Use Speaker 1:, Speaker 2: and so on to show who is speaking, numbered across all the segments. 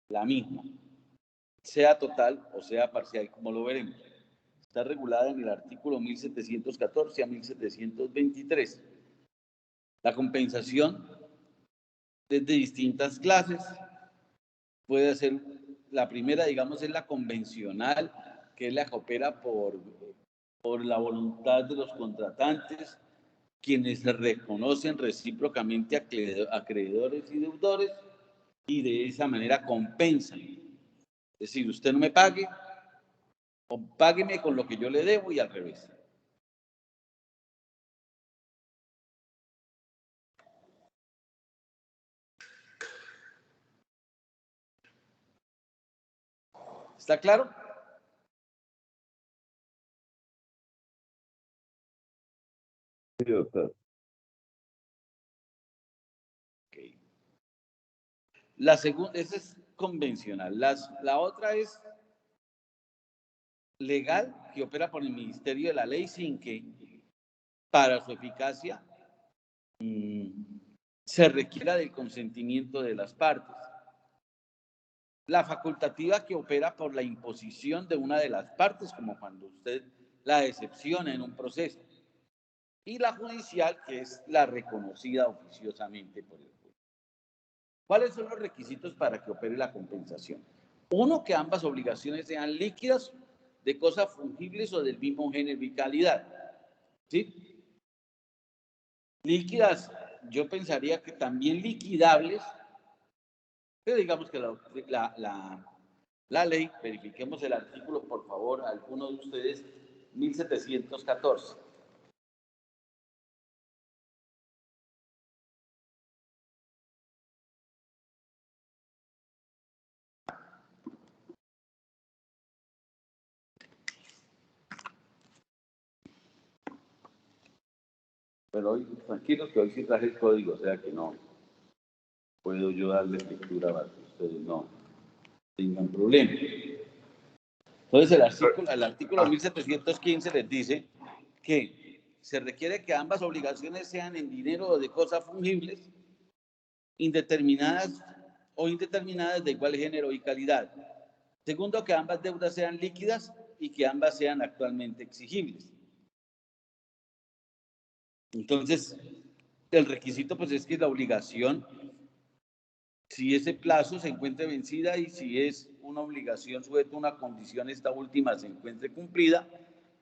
Speaker 1: la misma, sea total o sea parcial, como lo veremos. Está regulada en el artículo 1714 a 1723. La compensación es de distintas clases. Puede ser, la primera, digamos, es la convencional, que es la que opera por la voluntad de los contratantes, quienes reconocen recíprocamente a acreedores y deudores y de esa manera compensan. Es decir, usted no me pague o págueme con lo que yo le debo y al revés. ¿Está claro?
Speaker 2: Sí, doctor.
Speaker 1: Okay. La segunda, esa es convencional. La otra es legal, que opera por el Ministerio de la Ley sin que para su eficacia se requiera del consentimiento de las partes. La facultativa, que opera por la imposición de una de las partes, como cuando usted la decepciona en un proceso. Y la judicial, que es la reconocida oficiosamente por el juez. ¿Cuáles son los requisitos para que opere la compensación? Uno, que ambas obligaciones sean líquidas, de cosas fungibles o del mismo género y calidad. ¿Sí? Líquidas, yo pensaría que también liquidables, pero digamos que la ley, verifiquemos el artículo, por favor, alguno de ustedes, 1714. Pero hoy, tranquilos, que hoy sí traje el código, o sea que no puedo yo darles lectura para que ustedes no tengan problema. Entonces, el artículo 1715 les dice que se requiere que ambas obligaciones sean en dinero o de cosas fungibles, indeterminadas o indeterminadas de igual género y calidad. Segundo, que ambas deudas sean líquidas y que ambas sean actualmente exigibles. Entonces, el requisito pues es que la obligación, si ese plazo se encuentre vencida y si es una obligación sujeta a una condición, esta última se encuentre cumplida,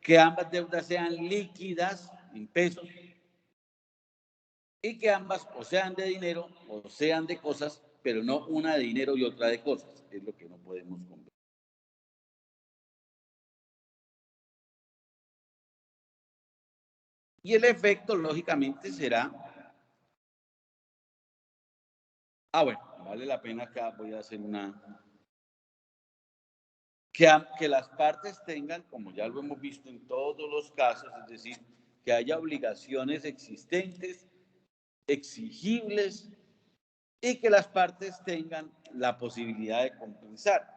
Speaker 1: que ambas deudas sean líquidas en pesos y que ambas o sean de dinero o sean de cosas, pero no una de dinero y otra de cosas. Es lo que no podemos comprender. Y el efecto, lógicamente, será... bueno, vale la pena acá, voy a hacer una... Que las partes tengan, como ya lo hemos visto en todos los casos, es decir, que haya obligaciones existentes, exigibles, y que las partes tengan la posibilidad de compensar.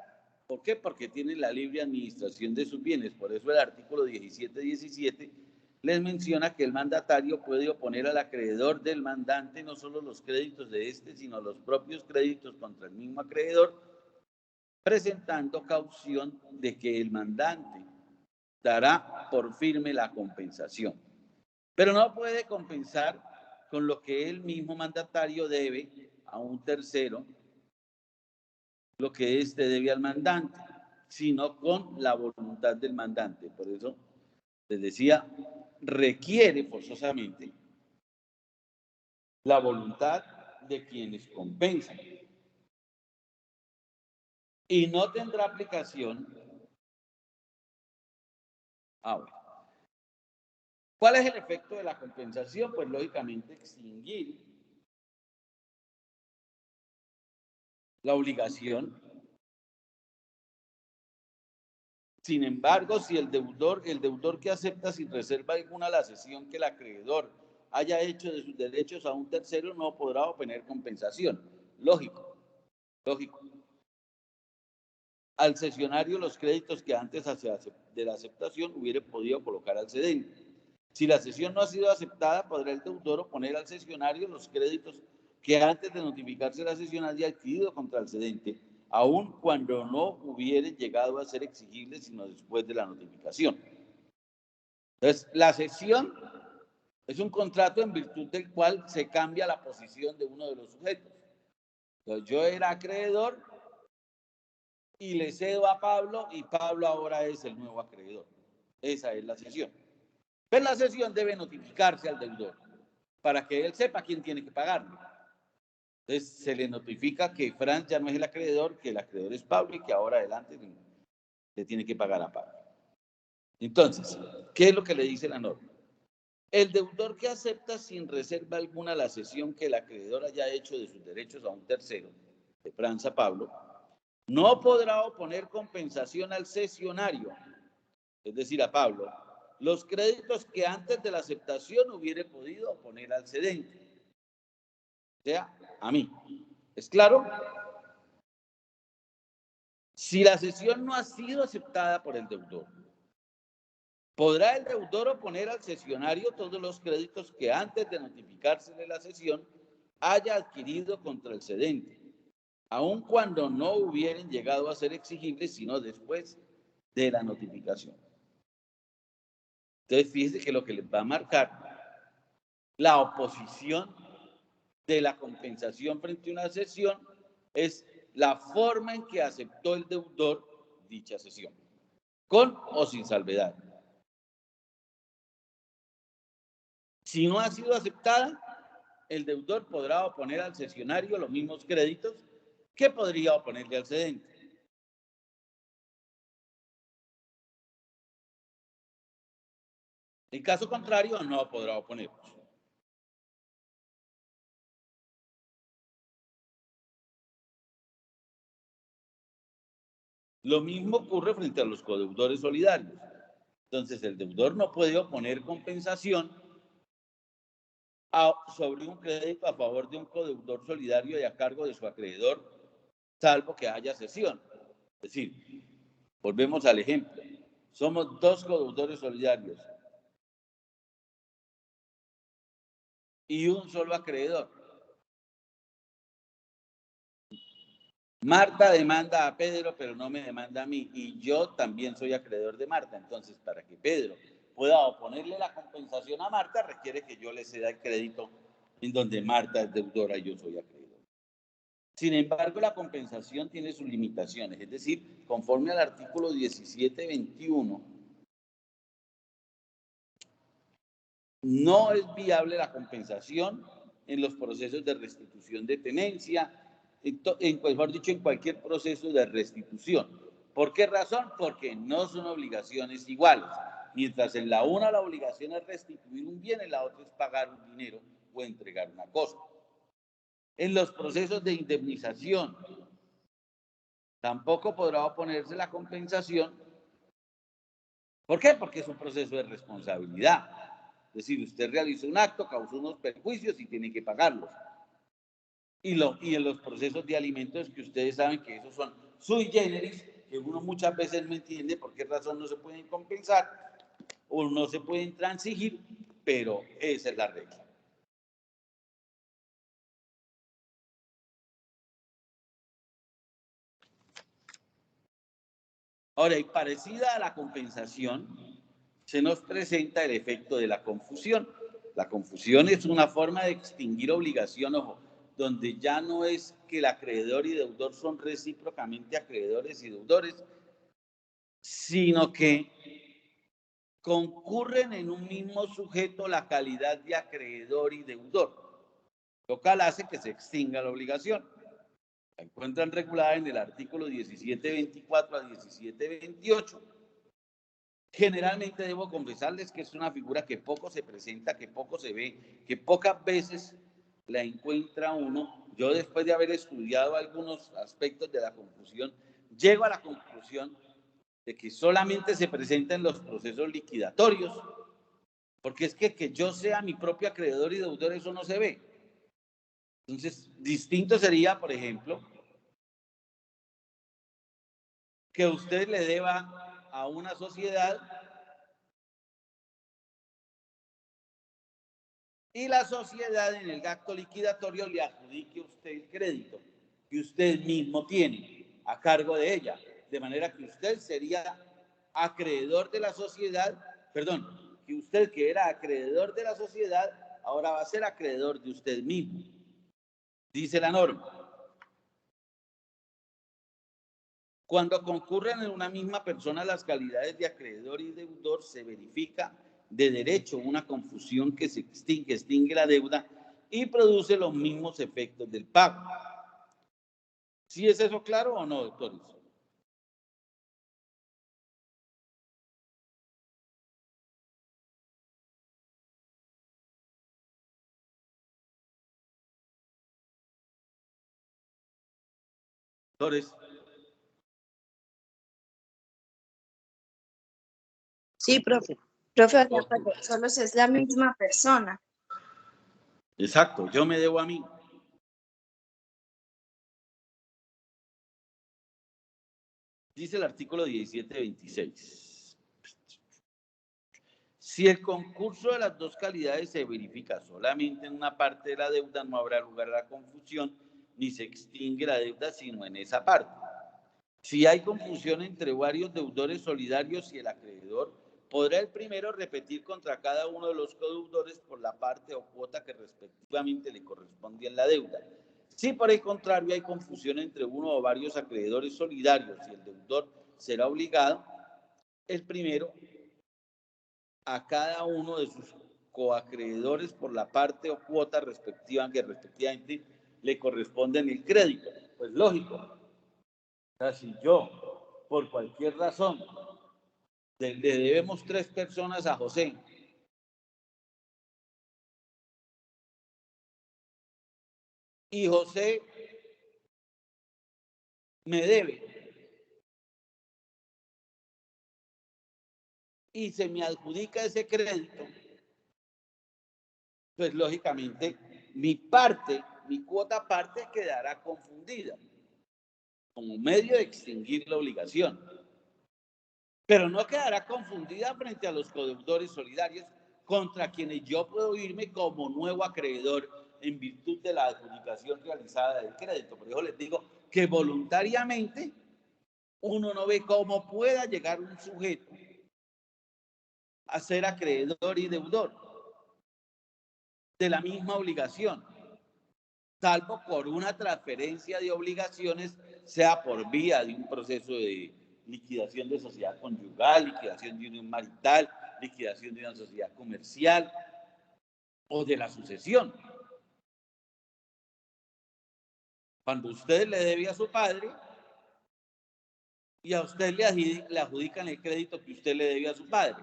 Speaker 1: ¿Por qué? Porque tienen la libre administración de sus bienes. Por eso el artículo 17 les menciona que el mandatario puede oponer al acreedor del mandante no solo los créditos de este, sino los propios créditos contra el mismo acreedor, presentando caución de que el mandante dará por firme la compensación. Pero no puede compensar con lo que el mismo mandatario debe a un tercero, lo que éste debe al mandante, sino con la voluntad del mandante. Por eso les decía, requiere forzosamente la voluntad de quienes compensan. Y no tendrá aplicación. Ahora, ¿cuál es el efecto de la compensación? Pues lógicamente extinguir la obligación. Sin embargo, si el deudor que acepta sin reserva alguna la cesión que el acreedor haya hecho de sus derechos a un tercero, no podrá obtener compensación. Lógico, lógico. Al cesionario los créditos que antes de la aceptación hubiera podido colocar al cedente. Si la cesión no ha sido aceptada, podrá el deudor oponer al cesionario los créditos que antes de notificarse la cesión haya adquirido contra el cedente, aun cuando no hubieren llegado a ser exigibles sino después de la notificación. Entonces, la cesión es un contrato en virtud del cual se cambia la posición de uno de los sujetos. Entonces, yo era acreedor y le cedo a Pablo y Pablo ahora es el nuevo acreedor. Esa es la cesión. Pero la cesión debe notificarse al deudor para que él sepa quién tiene que pagarle. Entonces se le notifica que Franz ya no es el acreedor, que el acreedor es Pablo y que ahora adelante le tiene que pagar a Pablo. Entonces, ¿qué es lo que le dice la norma? El deudor que acepta sin reserva alguna la cesión que el acreedor haya hecho de sus derechos a un tercero, de Franz a Pablo, no podrá oponer compensación al cesionario, es decir, a Pablo, los créditos que antes de la aceptación hubiera podido oponer al cedente, o sea, a mí. ¿Es claro? Si la cesión no ha sido aceptada por el deudor, podrá el deudor oponer al cesionario todos los créditos que antes de notificársele la cesión haya adquirido contra el cedente, aun cuando no hubieran llegado a ser exigibles sino después de la notificación. Entonces, fíjense que lo que les va a marcar la oposición de la compensación frente a una cesión es la forma en que aceptó el deudor dicha cesión, con o sin salvedad. Si no ha sido aceptada, el deudor podrá oponer al cesionario los mismos créditos que podría oponerle al cedente. En caso contrario, no podrá oponerlos. Lo mismo ocurre frente a los codeudores solidarios. Entonces, el deudor no puede oponer compensación sobre un crédito a favor de un codeudor solidario y a cargo de su acreedor, salvo que haya cesión. Es decir, volvemos al ejemplo. Somos dos codeudores solidarios y un solo acreedor. Marta demanda a Pedro, pero no me demanda a mí, y yo también soy acreedor de Marta. Entonces, para que Pedro pueda oponerle la compensación a Marta, requiere que yo le ceda el crédito en donde Marta es deudora y yo soy acreedor. Sin embargo, la compensación tiene sus limitaciones, es decir, conforme al artículo 1721, no es viable la compensación en los procesos de restitución de tenencia, mejor dicho, en cualquier proceso de restitución. ¿Por qué razón? Porque no son obligaciones iguales. Mientras en la una la obligación es restituir un bien, en la otra es pagar un dinero o entregar una cosa. En los procesos de indemnización tampoco podrá oponerse la compensación. ¿Por qué? Porque es un proceso de responsabilidad. Es decir, usted realizó un acto, causó unos perjuicios y tiene que pagarlos. Y en los procesos de alimentos, que ustedes saben que esos son sui generis, que uno muchas veces no entiende por qué razón no se pueden compensar o no se pueden transigir, pero esa es la regla. Ahora, y parecida a la compensación, se nos presenta el efecto de la confusión. La confusión es una forma de extinguir obligación, ojo, donde ya no es que el acreedor y deudor son recíprocamente acreedores y deudores, sino que concurren en un mismo sujeto la calidad de acreedor y deudor, lo cual hace que se extinga la obligación. La encuentran regulada en el artículo 1724 a 1728. Generalmente debo confesarles que es una figura que poco se presenta, que poco se ve, que pocas veces la encuentra uno. Yo, después de haber estudiado algunos aspectos de la confusión, llego a la conclusión de que solamente se presenta en los procesos liquidatorios, porque es que yo sea mi propio acreedor y deudor, eso no se ve. Entonces, distinto sería, por ejemplo, que usted le deba a una sociedad y la sociedad en el acto liquidatorio le adjudique a usted el crédito que usted mismo tiene. a cargo de ella, de manera que usted sería acreedor de la sociedad, perdón, que usted que era acreedor de la sociedad, ahora va a ser acreedor de usted mismo. Dice la norma. Cuando concurren en una misma persona las calidades de acreedor y deudor, se verifica de derecho una confusión que se extingue la deuda y produce los mismos efectos del pago. ¿Sí es eso claro o no, doctores? Doctores.
Speaker 3: Sí, profe. Profe, o sea, solo es la misma persona.
Speaker 1: Exacto, yo me debo a mí. Dice el artículo 1726. Si el concurso de las dos calidades se verifica solamente en una parte de la deuda, no habrá lugar a la confusión, ni se extingue la deuda, sino en esa parte. Si hay confusión entre varios deudores solidarios y el acreedor, podrá el primero repetir contra cada uno de los codeudores por la parte o cuota que respectivamente le corresponde en la deuda. Si por el contrario hay confusión entre uno o varios acreedores solidarios y el deudor será obligado, el primero, a cada uno de sus coacreedores por la parte o cuota respectiva que respectivamente le corresponde en el crédito. Pues lógico. O sea, si yo, por cualquier razón, le debemos 3 personas a José, y José me debe y se me adjudica ese crédito, pues lógicamente mi cuota parte quedará confundida como medio de extinguir la obligación, pero no quedará confundida frente a los codeudores solidarios contra quienes yo puedo irme como nuevo acreedor en virtud de la adjudicación realizada del crédito. Por eso les digo que voluntariamente uno no ve cómo pueda llegar un sujeto a ser acreedor y deudor de la misma obligación, salvo por una transferencia de obligaciones, sea por vía de un proceso de liquidación de sociedad conyugal, liquidación de unión marital, liquidación de una sociedad comercial o de la sucesión. Cuando usted le debe a su padre y a usted le adjudican el crédito que usted le debe a su padre.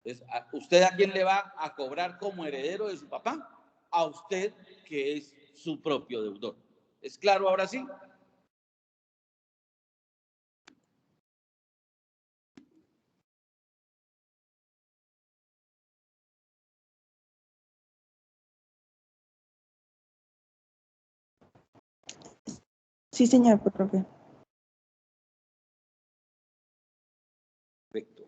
Speaker 1: Entonces, ¿usted a quién le va a cobrar como heredero de su papá? A usted, que es su propio deudor. ¿Es claro ahora sí?
Speaker 4: Sí, señor profe.
Speaker 1: Perfecto.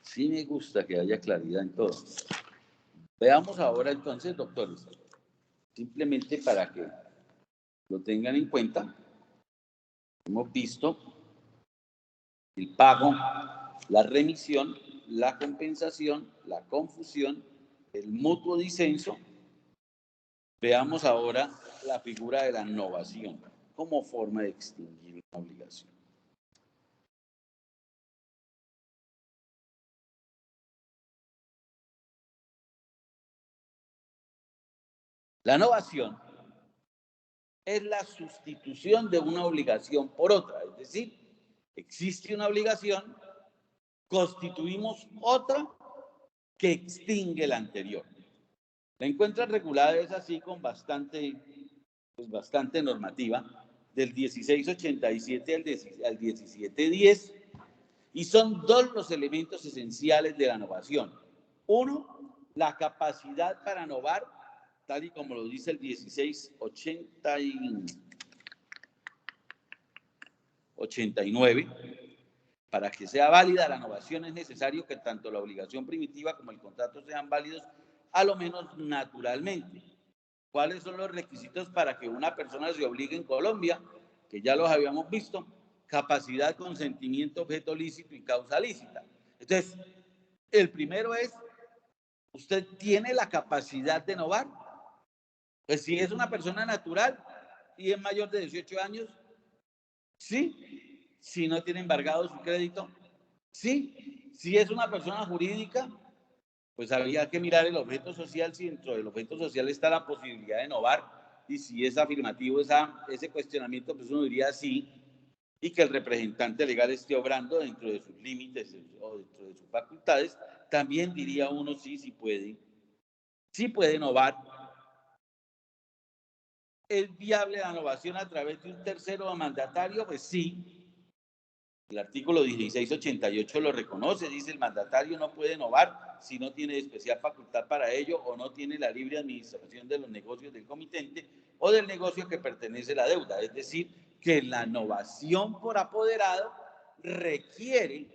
Speaker 1: Sí me gusta que haya claridad en todo. Veamos ahora entonces, doctores, simplemente para que lo tengan en cuenta, hemos visto el pago, la remisión, la compensación, la confusión, el mutuo disenso. Veamos ahora la figura de la novación como forma de extinguir una obligación. La novación es la sustitución de una obligación por otra, es decir, existe una obligación, constituimos otra que extingue la anterior. La encuentran regulada, es así, con bastante normativa, del 1687 al 1710, y son dos los elementos esenciales de la novación. Uno, la capacidad para novar, tal y como lo dice el 1689, para que sea válida la novación es necesario que tanto la obligación primitiva como el contrato sean válidos, a lo menos naturalmente. ¿Cuáles son los requisitos para que una persona se obligue en Colombia? Que ya los habíamos visto. Capacidad, consentimiento, objeto lícito y causa lícita. Entonces, el primero es, ¿usted tiene la capacidad de novar? Pues si es una persona natural y es mayor de 18 años, sí. Si no tiene embargado su crédito, sí. Si es una persona jurídica, pues habría que mirar el objeto social, si dentro del objeto social está la posibilidad de novar, y si es afirmativo ese cuestionamiento, pues uno diría sí, y que el representante legal esté obrando dentro de sus límites o dentro de sus facultades, también diría uno sí puede novar. ¿Es viable la novación a través de un tercero mandatario? Pues sí. El artículo 1688 lo reconoce, dice el mandatario no puede novar si no tiene especial facultad para ello o no tiene la libre administración de los negocios del comitente o del negocio que pertenece a la deuda. Es decir, que la novación por apoderado requiere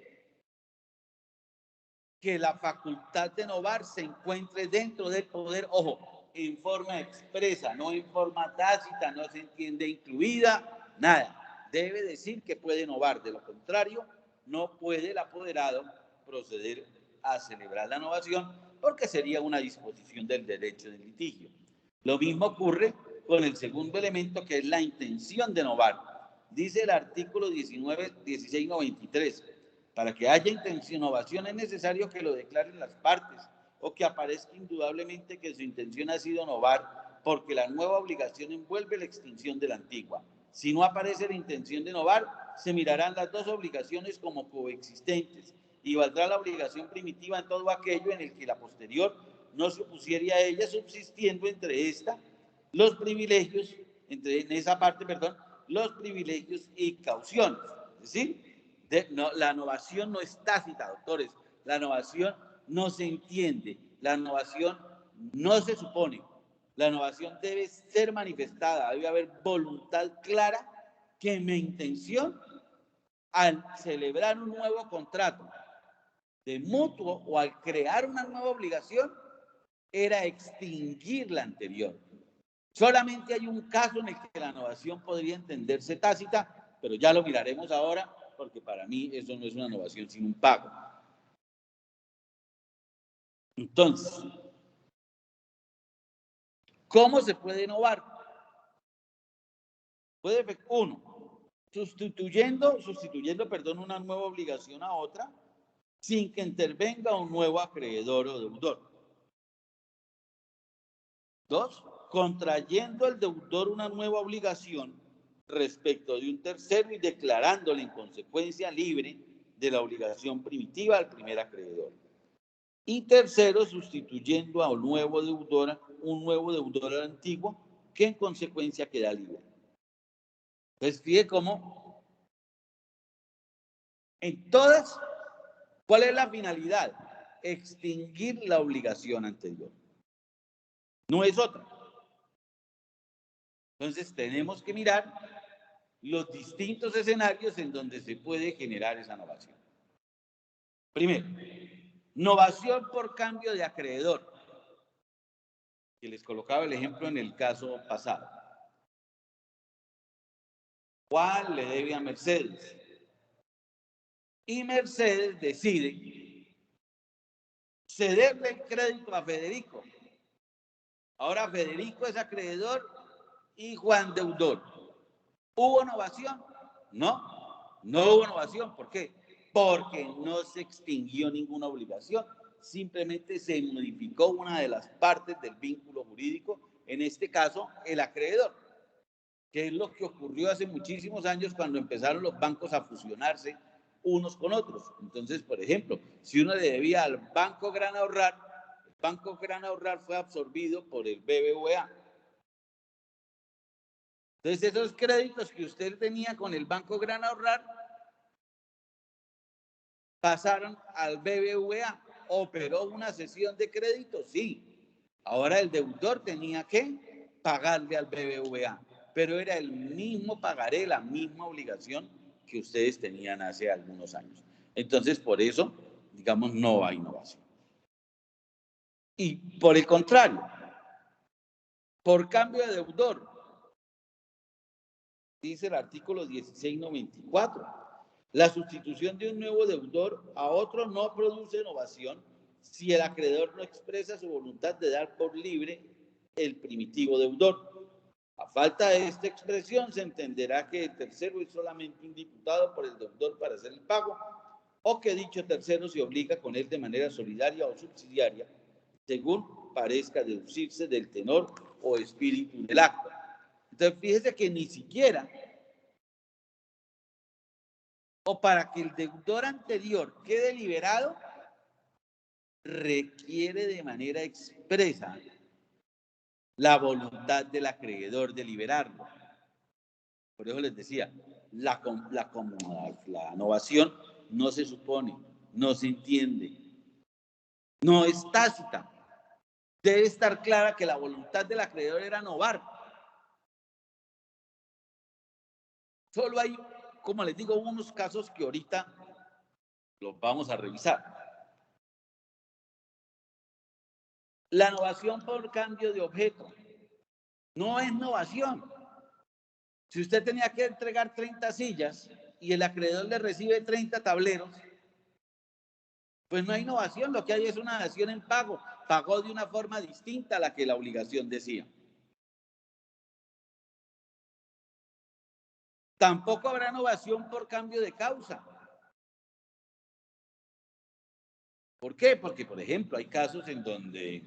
Speaker 1: que la facultad de novar se encuentre dentro del poder, ojo, en forma expresa, no en forma tácita, no se entiende incluida, nada. Debe decir que puede novar, de lo contrario, no puede el apoderado proceder a celebrar la novación porque sería una disposición del derecho del litigio. Lo mismo ocurre con el segundo elemento, que es la intención de novar. Dice el artículo 1693, para que haya intención de novación es necesario que lo declaren las partes o que aparezca indudablemente que su intención ha sido novar, porque la nueva obligación envuelve la extinción de la antigua. Si no aparece la intención de novar, se mirarán las dos obligaciones como coexistentes y valdrá la obligación primitiva en todo aquello en el que la posterior no se opusiera a ella, subsistiendo entre esta los privilegios, en esa parte, los privilegios y cauciones. Es decir, la novación no es tácita, doctores. La novación no se entiende. La novación no se supone. La novación debe ser manifestada. Debe haber voluntad clara que mi intención al celebrar un nuevo contrato de mutuo o al crear una nueva obligación era extinguir la anterior. Solamente hay un caso en el que la novación podría entenderse tácita, pero ya lo miraremos ahora, porque para mí eso no es una novación sino un pago. Entonces, ¿cómo se puede novar? Puede, uno, sustituyendo, una nueva obligación a otra, sin que intervenga un nuevo acreedor o deudor. Dos, contrayendo al deudor una nueva obligación respecto de un tercero y declarándole en consecuencia libre de la obligación primitiva al primer acreedor. Y tercero, sustituyendo a un nuevo deudor al antiguo, que en consecuencia queda libre. Entonces, fíjate cómo en todas, ¿cuál es la finalidad? Extinguir la obligación anterior. No es otra. Entonces, tenemos que mirar los distintos escenarios en donde se puede generar esa novación. Primero, novación por cambio de acreedor, que les colocaba el ejemplo en el caso pasado. Juan le debe a Mercedes y Mercedes decide cederle el crédito a Federico. Ahora Federico es acreedor y Juan deudor. ¿Hubo novación? No, no hubo novación. ¿Por qué? Porque no se extinguió ninguna obligación. Simplemente se modificó una de las partes del vínculo jurídico, en este caso el acreedor, que es lo que ocurrió hace muchísimos años cuando empezaron los bancos a fusionarse unos con otros. Entonces, por ejemplo, si uno le debía al Banco Gran Ahorrar, el Banco Gran Ahorrar fue absorbido por el BBVA. Entonces, esos créditos que usted tenía con el Banco Gran Ahorrar pasaron al BBVA. ¿Operó una cesión de crédito? Sí. Ahora el deudor tenía que pagarle al BBVA, pero era el mismo pagaré, la misma obligación que ustedes tenían hace algunos años. Entonces, por eso, digamos, no hay innovación. Y por el contrario, Por cambio de deudor, dice el artículo 1694. La sustitución de un nuevo deudor a otro no produce novación si el acreedor no expresa su voluntad de dar por libre el primitivo deudor. A falta de esta expresión, se entenderá que el tercero es solamente un diputado por el deudor para hacer el pago, o que dicho tercero se obliga con él de manera solidaria o subsidiaria, según parezca deducirse del tenor o espíritu del acto. Entonces, fíjese que ni siquiera, o para que el deudor anterior quede liberado, requiere de manera expresa la voluntad del acreedor de liberarlo. Por eso les decía, la novación no se supone, no se entiende, no es tácita. Debe estar clara que la voluntad del acreedor era novar. Solo hay, como les digo, unos casos que ahorita los vamos a revisar. La novación por cambio de objeto no es novación. Si usted tenía que entregar 30 sillas y el acreedor le recibe 30 tableros, pues no hay novación, lo que hay es una dación en pago. Pagó de una forma distinta a la que la obligación decía. Tampoco habrá novación por cambio de causa. ¿Por qué? Porque, por ejemplo, hay casos en donde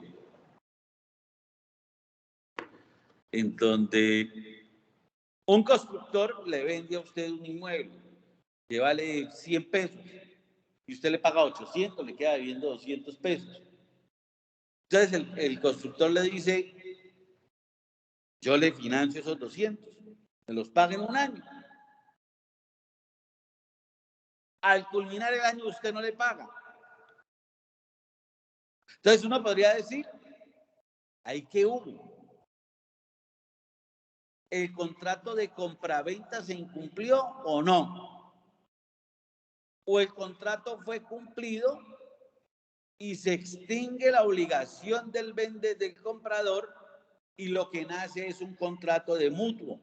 Speaker 1: un constructor le vende a usted un inmueble que vale 100 pesos y usted le paga 800, le queda debiendo 200 pesos. Entonces el constructor le dice, yo le financio esos 200, me los paga en un año. Al culminar el año usted no le paga. Entonces uno podría decir, ¿ahí qué hubo? ¿El contrato de compraventa se incumplió o no? ¿O el contrato fue cumplido y se extingue la obligación del comprador y lo que nace es un contrato de mutuo?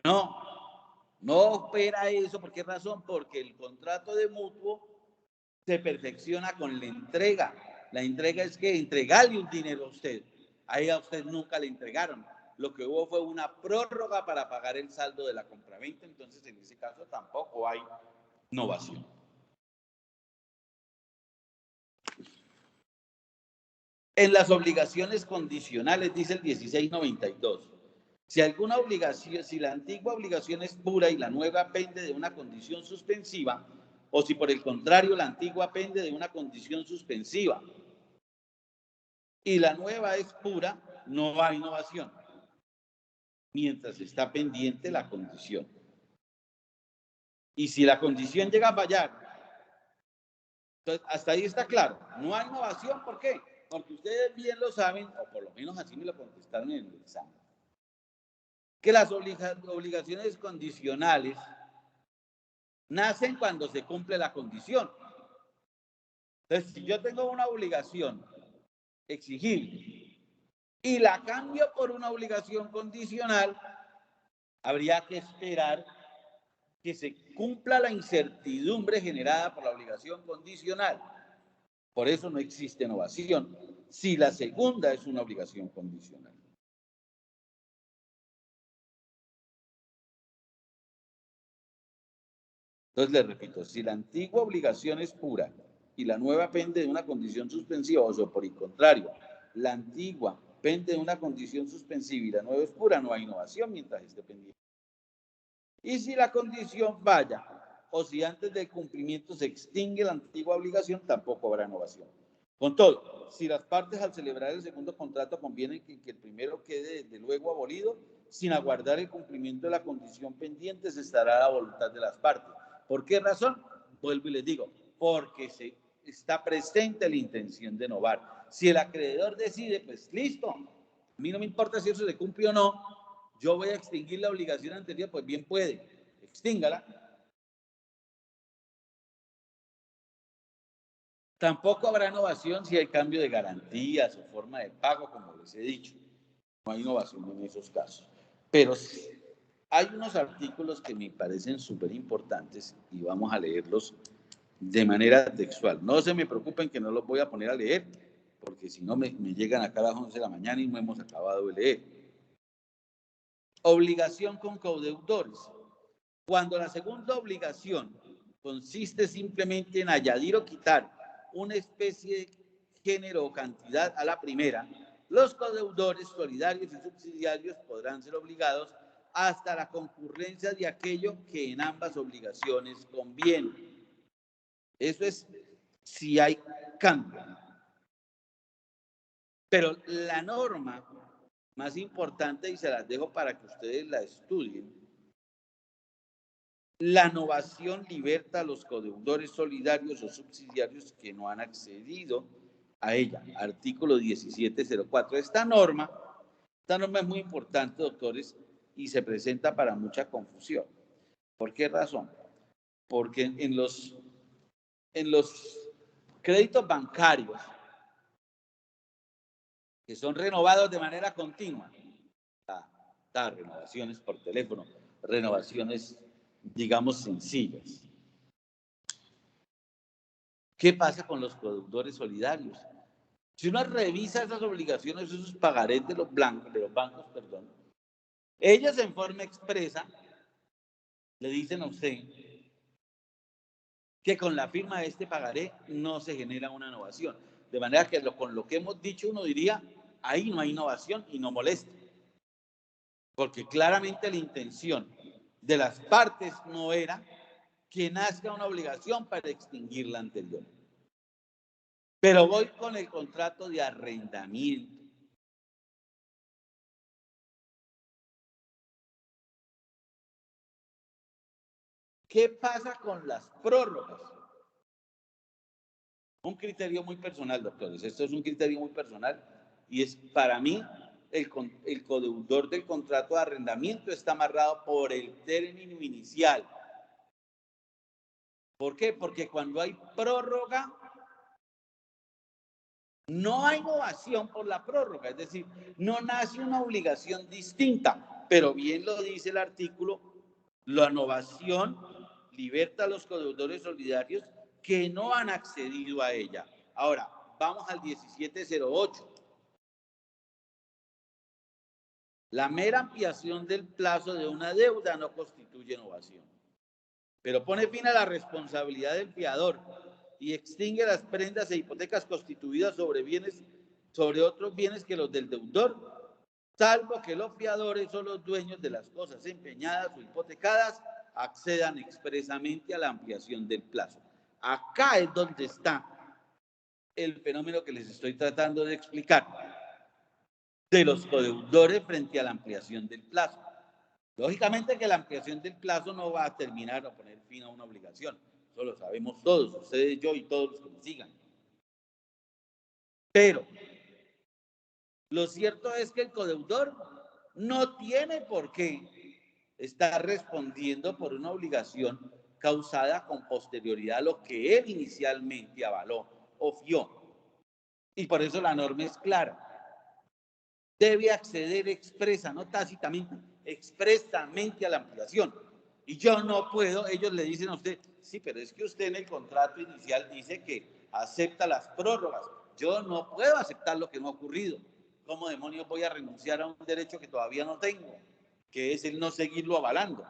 Speaker 1: No opera eso. ¿Por qué razón? Porque el contrato de mutuo se perfecciona con la entrega. La entrega es que entregarle un dinero a usted. Ahí a usted nunca le entregaron. Lo que hubo fue una prórroga para pagar el saldo de la compraventa. Entonces, en ese caso tampoco hay novación. En las obligaciones condicionales, dice el 1692, si la antigua obligación es pura y la nueva pende de una condición suspensiva, o si por el contrario la antigua pende de una condición suspensiva y la nueva es pura, no hay novación, mientras está pendiente la condición. Y si la condición llega a fallar, entonces hasta ahí está claro, no hay novación. ¿Por qué? Porque ustedes bien lo saben, o por lo menos así me lo contestaron en el examen, que las obligaciones condicionales nacen cuando se cumple la condición. Entonces, si yo tengo una obligación exigible y la cambio por una obligación condicional, habría que esperar que se cumpla la incertidumbre generada por la obligación condicional. Por eso no existe novación si la segunda es una obligación condicional. Entonces, les repito, si la antigua obligación es pura y la nueva pende de una condición suspensiva, o por el contrario, la antigua pende de una condición suspensiva y la nueva es pura, no hay innovación mientras esté pendiente. Y si la condición falla, o si antes del cumplimiento se extingue la antigua obligación, tampoco habrá innovación. Con todo, si las partes al celebrar el segundo contrato convienen que el primero quede desde luego abolido, sin aguardar el cumplimiento de la condición pendiente, se estará a la voluntad de las partes. ¿Por qué razón? Vuelvo y les digo, porque se está presente la intención de novar. Si el acreedor decide, pues listo, a mí no me importa si eso se cumple o no, yo voy a extinguir la obligación anterior, pues bien puede, extíngala. Tampoco habrá novación si hay cambio de garantías o forma de pago, como les he dicho. No hay innovación en esos casos. Pero sí, hay unos artículos que me parecen súper importantes y vamos a leerlos de manera textual. No se me preocupen que no los voy a poner a leer, porque si no me llegan acá a las 11 de la mañana y no hemos acabado de leer. Obligación con codeudores. Cuando la segunda obligación consiste simplemente en añadir o quitar una especie de género o cantidad a la primera, los codeudores solidarios y subsidiarios podrán ser obligados hasta la concurrencia de aquello que en ambas obligaciones conviene. Eso es si hay cambio. Pero la norma más importante, y se las dejo para que ustedes la estudien, la novación liberta a los codeudores solidarios o subsidiarios que no han accedido a ella. Artículo 1704. Esta norma es muy importante, doctores, y se presenta para mucha confusión. ¿Por qué razón? Porque en los créditos bancarios que son renovados de manera continua, renovaciones por teléfono, renovaciones, digamos, sencillas. ¿Qué pasa con los codeudores solidarios? Si uno revisa esas obligaciones, esos pagarés de los bancos, ellos en forma expresa le dicen a usted que con la firma de este pagaré no se genera una innovación. De manera que con lo que hemos dicho uno diría, ahí no hay innovación y no molesta. Porque claramente la intención de las partes no era que nazca una obligación para extinguir la anterior. Pero voy con el contrato de arrendamiento. ¿Qué pasa con las prórrogas? Un criterio muy personal, doctores. Esto es un criterio muy personal y es para mí el codeudor del contrato de arrendamiento está amarrado por el término inicial. ¿Por qué? Porque cuando hay prórroga, no hay innovación por la prórroga, es decir, no nace una obligación distinta, pero bien lo dice el artículo, la innovación liberta a los codeudores solidarios que no han accedido a ella. Ahora, vamos al 1708. La mera ampliación del plazo de una deuda no constituye innovación, pero pone fin a la responsabilidad del fiador y extingue las prendas e hipotecas constituidas sobre otros bienes que los del deudor, salvo que los fiadores o los dueños de las cosas empeñadas o hipotecadas accedan expresamente a la ampliación del plazo. Acá es donde está el fenómeno que les estoy tratando de explicar de los codeudores frente a la ampliación del plazo. Lógicamente que la ampliación del plazo no va a terminar o poner fin a una obligación. Eso lo sabemos todos, ustedes, yo y todos los que me sigan. Pero lo cierto es que el codeudor no tiene por qué estar respondiendo por una obligación causada con posterioridad a lo que él inicialmente avaló o fió. Y por eso la norma es clara. Debe acceder expresa, no tácitamente, expresamente a la ampliación. Y yo no puedo, ellos le dicen a usted, sí, pero es que usted en el contrato inicial dice que acepta las prórrogas. Yo no puedo aceptar lo que no ha ocurrido. ¿Cómo demonios voy a renunciar a un derecho que todavía no tengo? Que es el no seguirlo avalando.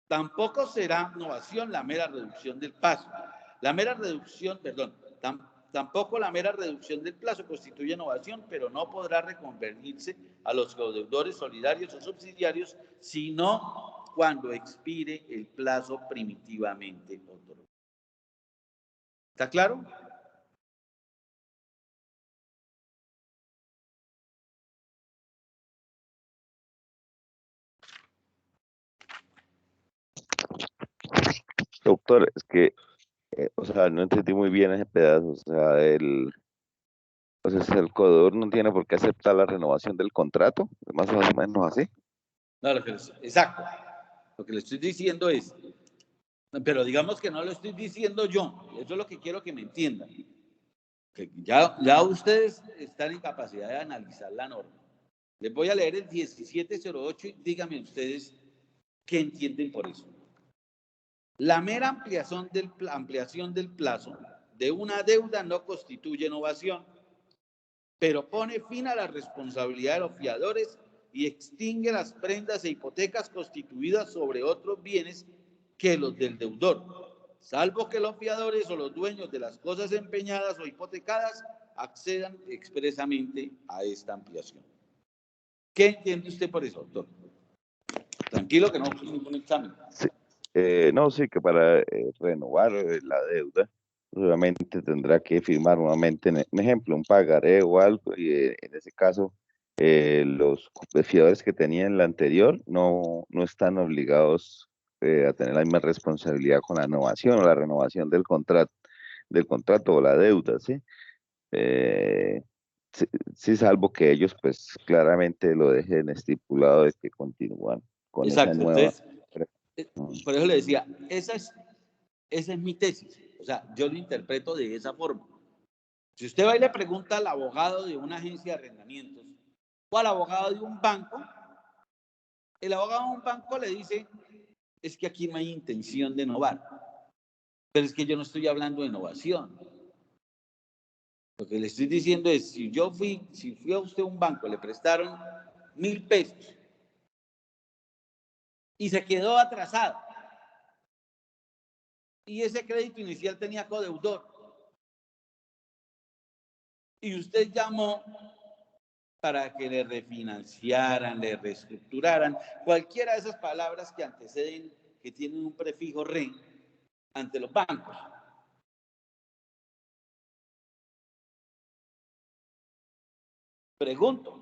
Speaker 1: Tampoco será innovación la mera reducción del plazo. Tampoco la mera reducción del plazo constituye innovación, pero no podrá reconvertirse a los codeudores solidarios o subsidiarios, sino cuando expire el plazo primitivamente otorgado. ¿Está claro?
Speaker 2: Doctor, es que, o sea, no entendí muy bien ese pedazo. O sea, el codeudor no tiene por qué aceptar la renovación del contrato, más o menos así.
Speaker 1: No, exacto. Lo que le estoy diciendo es, pero digamos que no lo estoy diciendo yo, eso es lo que quiero que me entiendan. que ya ustedes están en capacidad de analizar la norma. Les voy a leer el 1708 y díganme ustedes qué entienden por eso. La mera ampliación del plazo de una deuda no constituye novación, pero pone fin a la responsabilidad de los fiadores y extingue las prendas e hipotecas constituidas sobre otros bienes que los del deudor, salvo que los fiadores o los dueños de las cosas empeñadas o hipotecadas accedan expresamente a esta ampliación. ¿Qué entiende usted por eso, doctor? Tranquilo que no es ningún examen.
Speaker 2: Sí. No, sí, que para renovar la deuda, obviamente tendrá que firmar nuevamente, un ejemplo, un pagaré o algo, y en ese caso, los fiadores que tenían la anterior no están obligados a tener la misma responsabilidad con la innovación o la renovación del contrato o la deuda, ¿sí? Eh, sí, sí, salvo que ellos, pues, claramente lo dejen estipulado de que continúan con esa
Speaker 1: Exacto,
Speaker 2: nueva.
Speaker 1: entonces, por eso le decía, esa es mi tesis. O sea, yo lo interpreto de esa forma. Si usted va y le pregunta al abogado de una agencia de arrendamientos o al abogado de un banco, el abogado de un banco le dice, es que aquí no hay intención de innovar. Pero es que yo no estoy hablando de innovación. Lo que le estoy diciendo es, si fui a usted a un banco, le prestaron 1.000 pesos y se quedó atrasado, y ese crédito inicial tenía codeudor, y usted llamó para que le refinanciaran, le reestructuraran, cualquiera de esas palabras que anteceden, que tienen un prefijo re ante los bancos. Pregunto,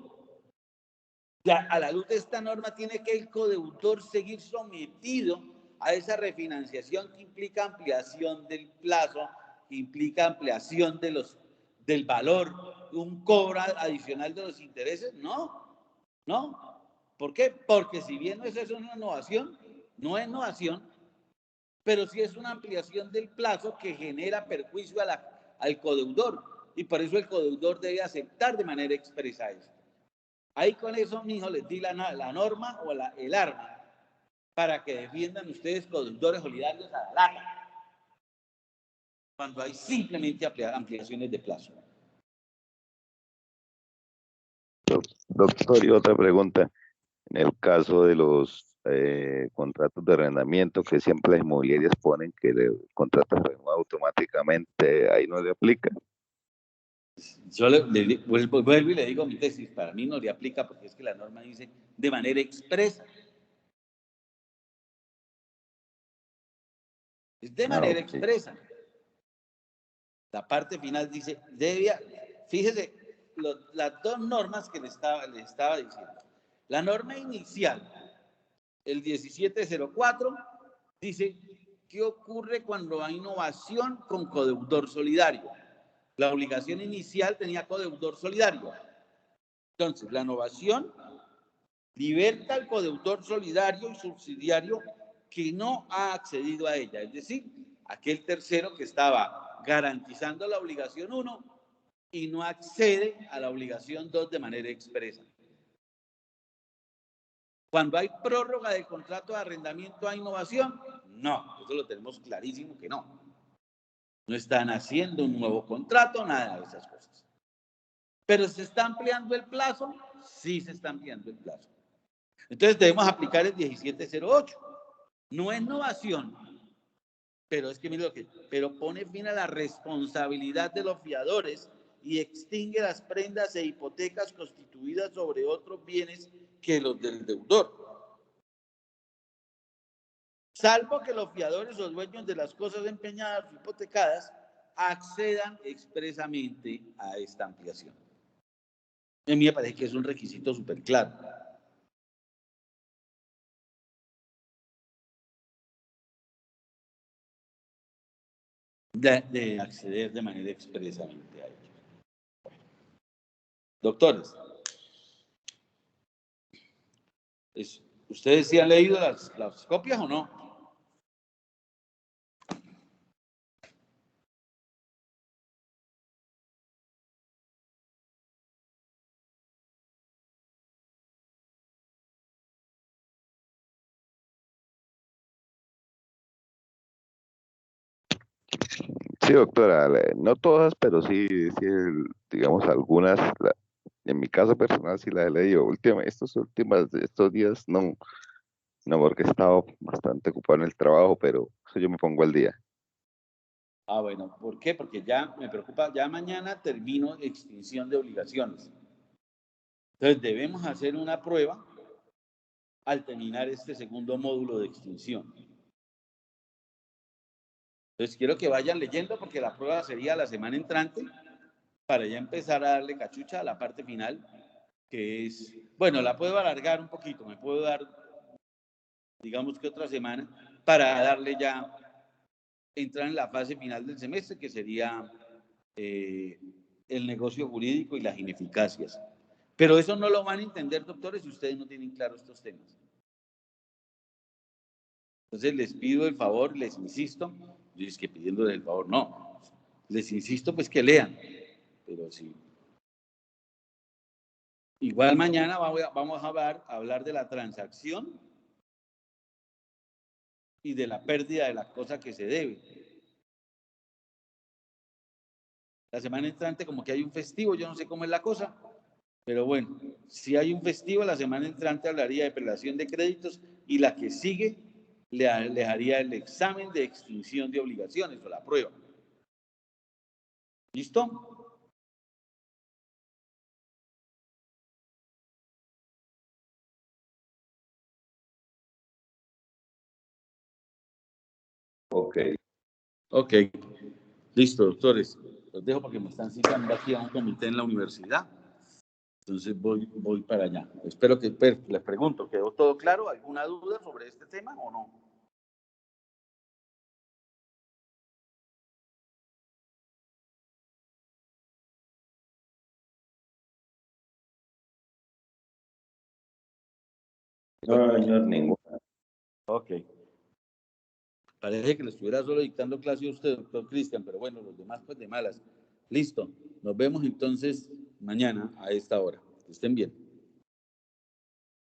Speaker 1: ya a la luz de esta norma, ¿tiene que el codeudor seguir sometido a esa refinanciación que implica ampliación del plazo, que implica ampliación del valor, un cobro adicional de los intereses? No, no. ¿Por qué? Porque si bien no es eso una innovación, no es innovación, pero sí es una ampliación del plazo que genera perjuicio al codeudor, y por eso el codeudor debe aceptar de manera expresa esto. Ahí con eso, mijo, les di la norma o el arma para que defiendan ustedes, codeudores solidarios, a la larga, cuando hay simplemente ampliaciones de plazo.
Speaker 2: Doctor, y otra pregunta. En el caso de los contratos de arrendamiento que siempre las inmobiliarias ponen que el contrato se renueva automáticamente, ahí no le aplica.
Speaker 1: Yo vuelvo y le digo mi tesis, para mí no le aplica porque es que la norma dice de manera expresa. Es de manera expresa. La parte final dice, fíjese, las dos normas que le estaba diciendo. La norma inicial, el 1704, dice, ¿qué ocurre cuando hay innovación con codeudor solidario? La obligación inicial tenía codeudor solidario. Entonces, la innovación liberta al codeudor solidario y subsidiario que no ha accedido a ella, es decir, aquel tercero que estaba garantizando la obligación 1 y no accede a la obligación 2 de manera expresa. Cuando hay prórroga del contrato de arrendamiento a innovación, no, eso lo tenemos clarísimo que no. No están haciendo un nuevo contrato, nada de esas cosas. Pero ¿se está ampliando el plazo? Sí, se está ampliando el plazo. Entonces debemos aplicar el 1708. No es innovación, pero es que mire pero pone fin a la responsabilidad de los fiadores y extingue las prendas e hipotecas constituidas sobre otros bienes que los del deudor, salvo que los fiadores o dueños de las cosas empeñadas o hipotecadas accedan expresamente a esta ampliación. A mí me parece que es un requisito súper claro. De acceder de manera expresamente a ello. Doctores, ¿ustedes sí han leído las copias o no?
Speaker 2: Sí, doctora, no todas, pero sí, sí, digamos algunas. En mi caso personal sí la he leído. Estos días no, no, porque he estado bastante ocupado en el trabajo, pero eso yo me pongo al día.
Speaker 1: Ah, bueno, ¿por qué? Porque ya me preocupa, ya mañana termino extinción de obligaciones. Entonces debemos hacer una prueba al terminar este segundo módulo de extinción. Entonces quiero que vayan leyendo porque la prueba sería la semana entrante para ya empezar a darle cachucha a la parte final, que es, bueno, la puedo alargar un poquito, me puedo dar, digamos que otra semana, para darle ya, entrar en la fase final del semestre, que sería el negocio jurídico y las ineficacias. Pero eso no lo van a entender, doctores, si ustedes no tienen claro estos temas. Entonces les pido el favor, les insisto, yo es que pidiéndoles el favor, no, les insisto pues que lean, pero sí. Igual mañana vamos a hablar de la transacción y de la pérdida de la cosa que se debe. La semana entrante como que hay un festivo, yo no sé cómo es la cosa, pero bueno, si hay un festivo, la semana entrante hablaría de prelación de créditos y la que sigue le haría el examen de extinción de obligaciones o la prueba. ¿Listo?
Speaker 2: Ok.
Speaker 1: Ok, listo, doctores. Los dejo porque me están citando aquí a un comité en la universidad. Entonces voy para allá. Espero que les pregunto, ¿quedó todo claro? ¿Alguna duda sobre este tema o no?
Speaker 2: No, señor, ninguna.
Speaker 1: Ok. Parece que le estuviera solo dictando clase a usted, doctor Cristian, pero bueno, los demás pues de malas. Listo. Nos vemos entonces mañana a esta hora. Que estén bien.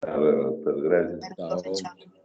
Speaker 2: A ver, doctor, gracias.
Speaker 3: Profe, chao.
Speaker 1: Chao.